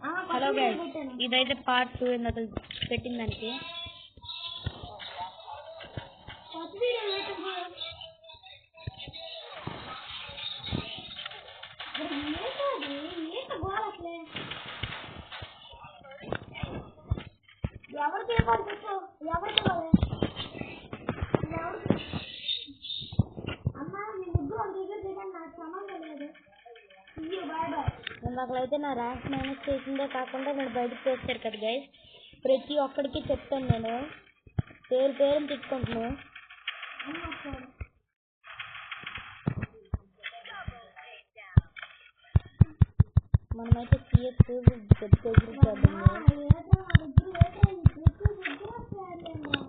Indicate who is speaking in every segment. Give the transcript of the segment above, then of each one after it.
Speaker 1: Hello guys, ఇదైతే part 2 ఇందాక పెట్టిన దానికి. ఇందాకైతే నా ర్యాంక్ మైనస్ చేసిందే కాకుండా నేను బయటకు వచ్చారు కదా గైస్, ప్రతి ఒక్కడికి చెప్తాను నేను పేరు తిట్టుకుంటున్నాను. మనమైతే సిఎస్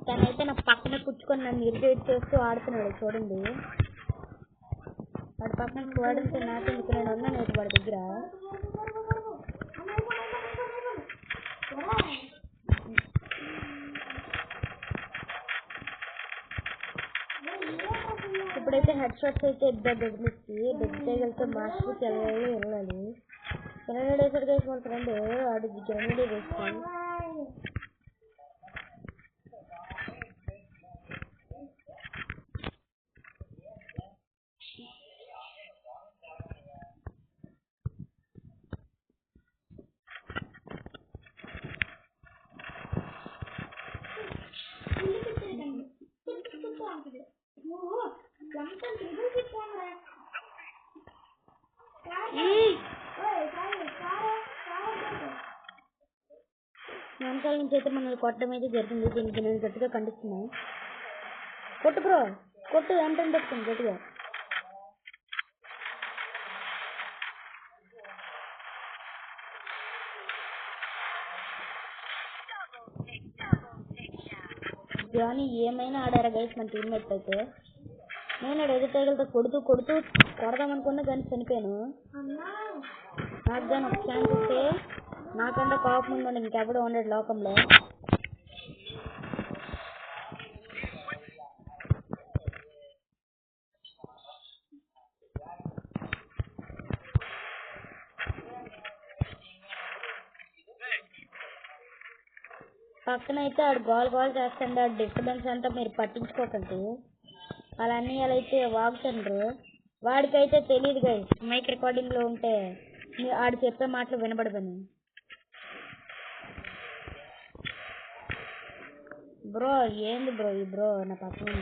Speaker 1: తనైతే నా పక్కన కూర్చుకొని నన్ను ఇరిటేట్ చేస్తూ ఆడుతున్నాడు చూడండి. వాడి పక్కన చూడంటే నాకెందుకు, నేను ఉన్నాను వాడి దగ్గర. ఇప్పుడైతే హెడ్ షాట్స్ అయితే ఇద్దరు బెడ్మిస్తే మాస్టర్కి వెళ్ళాలి. గ్రెనేడ్ వేసాడు గైస్ మన ఫ్రెండ్, ఆడు గ్రెనేడ్ వేస్తాడు. వెనకాల నుంచి అయితే మనల్ని కొట్టడం అయితే జరిగింది. దీనికి నేను గట్టిగా ఖండిస్తున్నాను. కొట్టు బ్రో, కొట్టు, ఎంత పెట్టుకుంది గట్టిగా. జానీ ఏమైనా ఆడారా గైస్ మన టీమ్మేట్స్ అయితే. నేను ఎదుటైగలతో కొడుతూ కొడదామనుకున్నా కానీ చనిపోయాను. నాకు కానీ ఒక ఛాన్స్ ఇస్తే నాకన్నా కోపం ఉండండి ఇంకెవడో ఉండడు లోకంలో. పక్కన అయితే ఆడు గోల్ చేస్తాడు. ఆడు డిస్టర్బెన్స్ అంతా మీరు పట్టించుకోకండి. వాళ్ళ అన్నయ్యలు అయితే వాగుతుండ్రు. వాడికైతే తెలియదు గైస్ మైక్ రికార్డింగ్ లో ఉంటే ఆడు చెప్పే మాటలు వినబడదని. బ్రో ఏంది బ్రో ఈ బ్రో నా పక్కన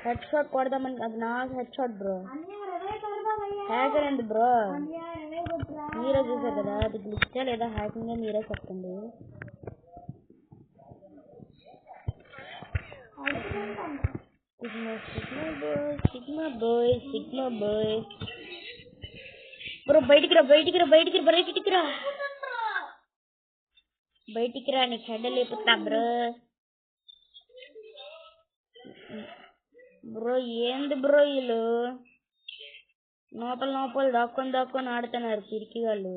Speaker 1: హెడ్ షాట్ కొడదామని, అది నాకు హెడ్ షాట్ బ్రో. హ్యాకర్ అండి బ్రో, మీరే చూసారు కదా, అది గ్లిచ్చా లేదా హ్యాకింగ్ మీరే చెప్పండి. సిగ్మా బాయ్ బ్రో, బయటికి రా నీకు హెడ్ లేపుతా బ్రో. బ్రో ఏంది బ్రో వీళ్ళు లోపల దాక్కొని ఆడుతున్నారు పిరికి వాళ్ళు.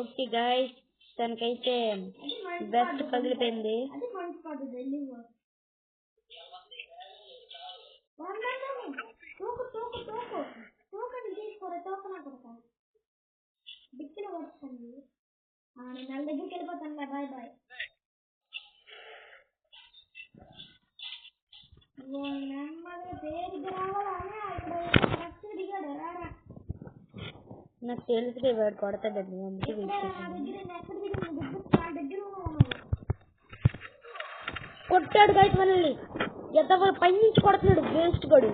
Speaker 1: ఓకే గాయస్, తనకైతే బెస్ట్ పగిలిపోయింది. నాకు తెలుసు వాడు కొడతాడండి, అందుకే కొట్టాడు గైస్ మనల్ని. ఎంత పై నుంచి కొడుతున్నాడు వేస్ట్ గడు.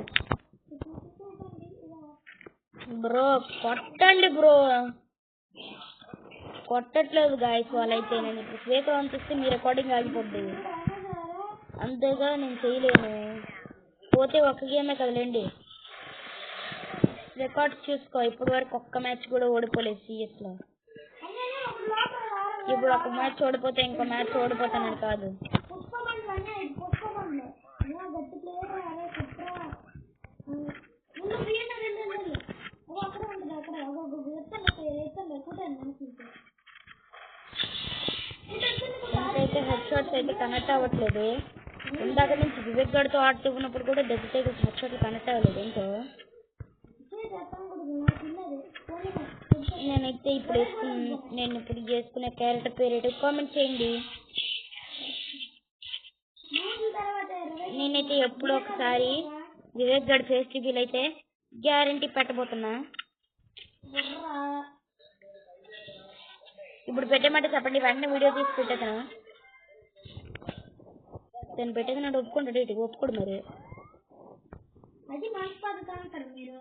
Speaker 1: బ్రో కొట్టండి బ్రో, కొట్టట్లేదు గాయస్ వాళ్ళైతే. నేను ఇప్పుడు స్పీకర్ పంపిస్తే మీ రికార్డింగ్ ఆగిపోద్ది, అంతేగా నేను చేయలేను. పోతే ఒక్క గేమే కదలేండి, రికార్డ్ చూసుకో. ఇప్పుడు వరకు ఒక్క మ్యాచ్ కూడా ఓడిపోలేదు సిఎస్ లో. ఇప్పుడు ఒక మ్యాచ్ ఓడిపోతే ఇంకో మ్యాచ్ ఓడిపోతానని కాదు. ఇంకైతే హెడ్ షాట్స్ అయితే కనెక్ట్ అవ్వట్లేదు. ఇందాక నుంచి వివేక్ గడితో ఆడుతున్నప్పుడు కూడా డెబ్బై హెడ్ షాట్లు కనెక్ట్ అవ్వలేదు. ఏంటో నేనైతే ఇప్పుడు చేసుకునే క్యారెక్టర్ పేరేటో కామెంట్ చేయండి. నేనైతే ఎప్పుడో ఒకసారి వివేక్ గడ్ ఫేస్ రివీల్ అయితే గ్యారంటీ పెట్టబోతున్నా. ఇప్పుడు పెట్టేమంటే చెప్పండి, వెంటనే వీడియో తీసి పెట్టేస్తాను. నేను పెట్టేది నన్ను ఒప్పుకుంటాడు, ఇటు ఒప్పుకోడు మరి. అది మంచి పద్ధతి అంటారు మీరు.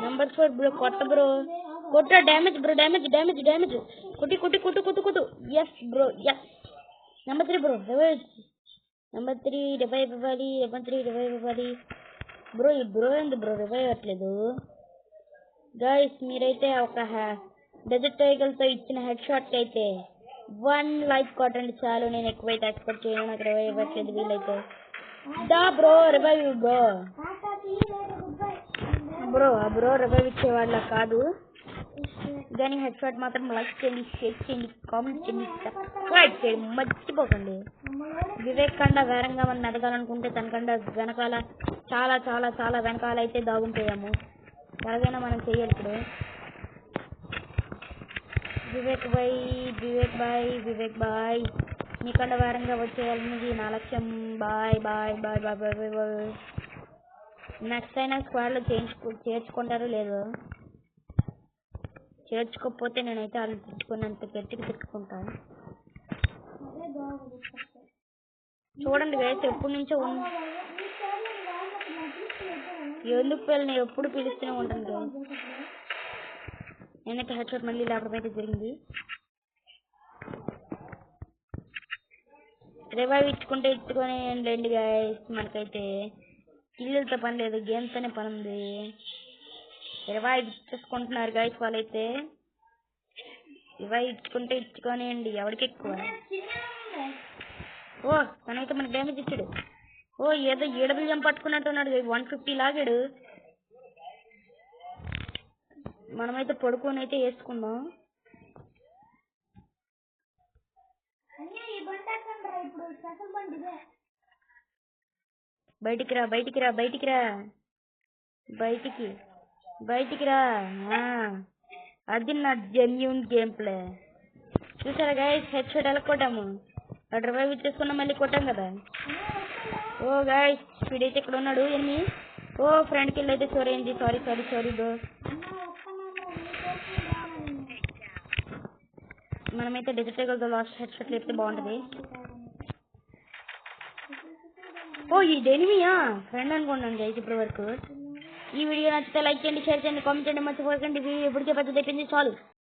Speaker 1: Number 4 bro, కొట్ట బ్రో, కొట్ట. Damage bro, damage. కొట్టు. Yes bro, yes. Number 3 bro, Number 3 revive ఇవ్వాలి. బ్రో ఈ బ్రో ఏంది బ్రో రివైవ్ అవ్వట్లేదు. గైస్ మీరైతే ఒక డెజర్ట్ టైగర్ తో ఇచ్చిన హెడ్ షాట్ కి అయితే 1 లైక్ కొట్టండి చాలు. నేను ఎక్కువైతే ఎక్స్పెక్ట్ చేయను, నాకు రివైవ్ ఇవ్వట్లేదు వీళ్ళైతే. దా బ్రో రివైవ్ బ్రో రివైవ్ ఇచ్చేవాళ్ళ కాదు కానీ హెడ్ షాట్ మాత్రం లైక్ చేయండి, షేర్ చేయండి, కామెంట్ చేయండి, సబ్స్క్రైబ్ చేయండి మర్చిపోకండి. వివేక్ కండ వేరంగా మనం ఎదగాలనుకుంటే తనకండ వెనకాల చాలా వెనకాల అయితే దాగుంటాము. ఎలాగైనా మనం చెయ్యాలి. ఇప్పుడు వివేక్ బాయ్ మీకండ వేరంగా వచ్చేయాలన్నది నా లక్ష్యం. బాయ్. నెక్స్ట్ అయినా స్క్వాడ్ లో చేర్చుకుంటారో లేదో. చేర్చుకోకపోతే నేనైతే వాళ్ళని తిట్టుకున్నంత గట్టిగా తిట్టుకుంటాను. చూడండి గైస్, ఎప్పటి నుంచో ఎందుకు నేను ఎప్పుడు పిలుస్తూనే ఉంటాను గైస్. నేనైతే హెడ్ షాట్ మళ్ళీ లేపడం అయితే జరిగింది. రివైవ్ ఇచ్చుకొని రండి గైస్. మనకైతే కిల్లులతో పని లేదు, గేమ్స్ తోనే పని ఉంది. రివైవ్ ఇచ్చేసుకుంటున్నారు గైస్ వాళ్ళైతే. రివైవ్ ఇచ్చుకొనియండి, ఎవరికి ఎక్కువ. ఓ తనైతే మనకి డ్యామేజ్ ఇచ్చాడు. ఓ ఏదో ఏడబిల్యం పట్టుకున్నట్టున్నాడు. 150 లాగాడు. మనమైతే పడుకొని అయితే వేసుకుందాం. బయటికి రా. అది నా జెన్యూన్ గేమ్ ప్లే. చూసారా గైస్, హెడ్ షాట్ ఎలా కొట్టాము. రివైవ్ ఇచ్చేసుకున్నా మళ్ళీ కొట్టాం కదా. ఓ గైస్ వీడైతే ఇక్కడ ఉన్నాడు ఎనిమి. ఓ ఫ్రెండ్ కిల్ అయితే సారీ బ్రో. మనమైతే డిజిటల్ లాస్ట్ హెడ్ షాట్ లేపితే బాగుంటది. ఓ ఇది ఎనిమియా ఫ్రెండ్ అనుకున్నాను గైస్ ఇప్పటి వరకు. ఈ వీడియో నచ్చితే లైక్ చేయండి, షేర్ చేయండి, కామెంట్ చేయండి మర్చిపోకండి. ఎప్పటికే పెద్ద తెప్పింది చాలు.